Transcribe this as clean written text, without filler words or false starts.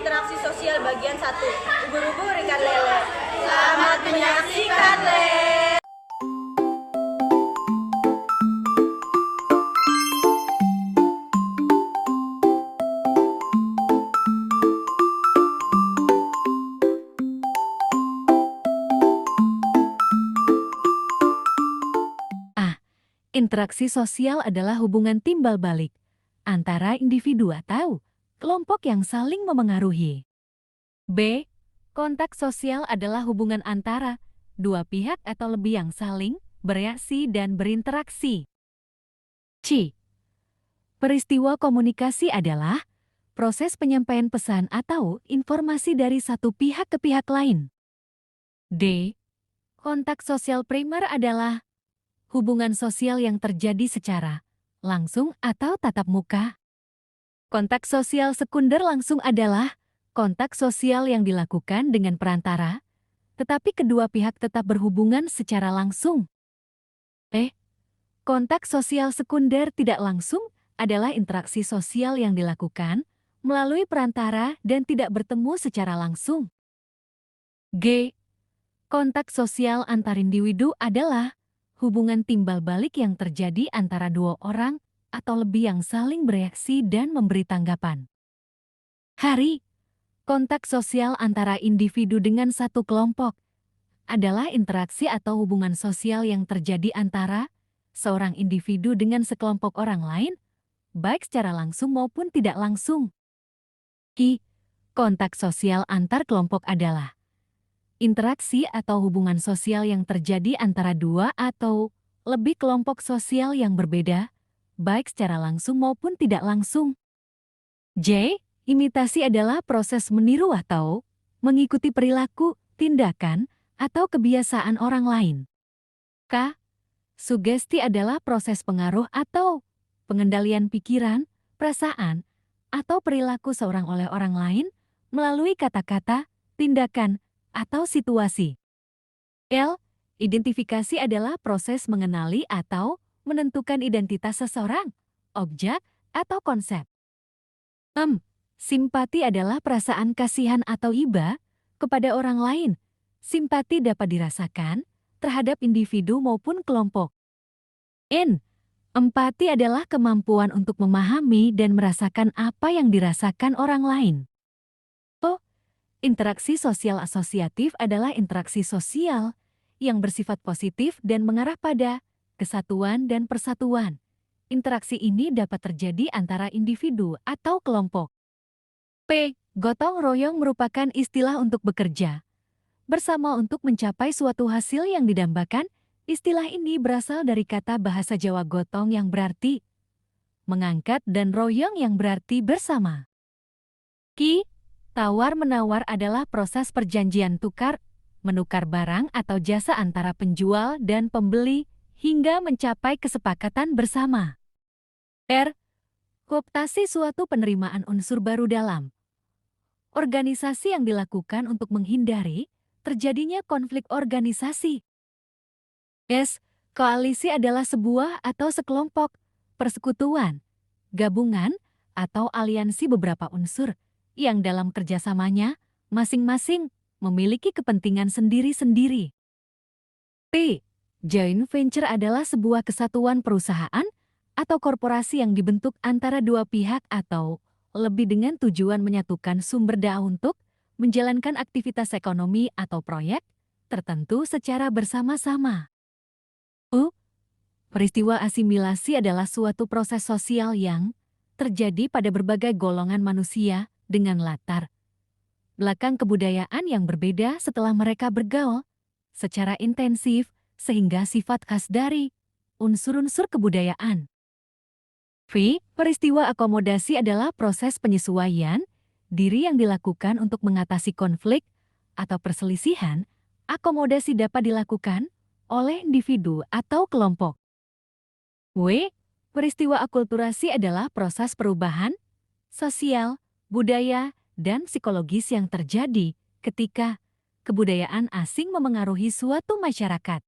interaksi sosial bagian 1. Ubur-ubur ikan lele. Selamat menyaksikan, Le. Interaksi sosial adalah hubungan timbal balik antara individu atau kelompok yang saling memengaruhi. B. Kontak sosial adalah hubungan antara dua pihak atau lebih yang saling bereaksi dan berinteraksi. C. Peristiwa komunikasi adalah proses penyampaian pesan atau informasi dari satu pihak ke pihak lain. D. Kontak sosial primer adalah hubungan sosial yang terjadi secara langsung atau tatap muka. Kontak sosial sekunder langsung adalah kontak sosial yang dilakukan dengan perantara, tetapi kedua pihak tetap berhubungan secara langsung. Kontak sosial sekunder tidak langsung adalah interaksi sosial yang dilakukan melalui perantara dan tidak bertemu secara langsung. G. Kontak sosial antar individu adalah hubungan timbal balik yang terjadi antara dua orang atau lebih yang saling bereaksi dan memberi tanggapan. Hari, kontak sosial antara individu dengan satu kelompok adalah interaksi atau hubungan sosial yang terjadi antara seorang individu dengan sekelompok orang lain, baik secara langsung maupun tidak langsung. I. Kontak sosial antar kelompok adalah interaksi atau hubungan sosial yang terjadi antara dua atau lebih kelompok sosial yang berbeda, baik secara langsung maupun tidak langsung. J. Imitasi adalah proses meniru atau mengikuti perilaku, tindakan, atau kebiasaan orang lain. K. Sugesti adalah proses pengaruh atau pengendalian pikiran, perasaan, atau perilaku seorang oleh orang lain melalui kata-kata, tindakan, atau situasi. L. Identifikasi adalah proses mengenali atau menentukan identitas seseorang, objek, atau konsep. M. Simpati adalah perasaan kasihan atau iba kepada orang lain. Simpati dapat dirasakan terhadap individu maupun kelompok. N. Empati adalah kemampuan untuk memahami dan merasakan apa yang dirasakan orang lain. Interaksi sosial asosiatif adalah interaksi sosial yang bersifat positif dan mengarah pada kesatuan dan persatuan. Interaksi ini dapat terjadi antara individu atau kelompok. P. Gotong royong merupakan istilah untuk bekerja bersama untuk mencapai suatu hasil yang didambakan. Istilah ini berasal dari kata bahasa Jawa gotong yang berarti mengangkat dan royong yang berarti bersama. Q. Tawar-menawar adalah proses perjanjian menukar barang atau jasa antara penjual dan pembeli hingga mencapai kesepakatan bersama. R. Kooptasi suatu penerimaan unsur baru dalam organisasi yang dilakukan untuk menghindari terjadinya konflik organisasi. S. Koalisi adalah sebuah atau sekelompok, persekutuan, gabungan, atau aliansi beberapa unsur yang dalam kerjasamanya masing-masing memiliki kepentingan sendiri-sendiri. T. Joint venture adalah sebuah kesatuan perusahaan atau korporasi yang dibentuk antara dua pihak atau lebih dengan tujuan menyatukan sumber daya untuk menjalankan aktivitas ekonomi atau proyek tertentu secara bersama-sama. U. Peristiwa asimilasi adalah suatu proses sosial yang terjadi pada berbagai golongan manusia dengan latar belakang kebudayaan yang berbeda setelah mereka bergaul secara intensif sehingga sifat khas dari unsur-unsur kebudayaan. V. Peristiwa akomodasi adalah proses penyesuaian diri yang dilakukan untuk mengatasi konflik atau perselisihan. Akomodasi dapat dilakukan oleh individu atau kelompok. W. Peristiwa akulturasi adalah proses perubahan sosial, budaya, dan psikologis yang terjadi ketika kebudayaan asing memengaruhi suatu masyarakat.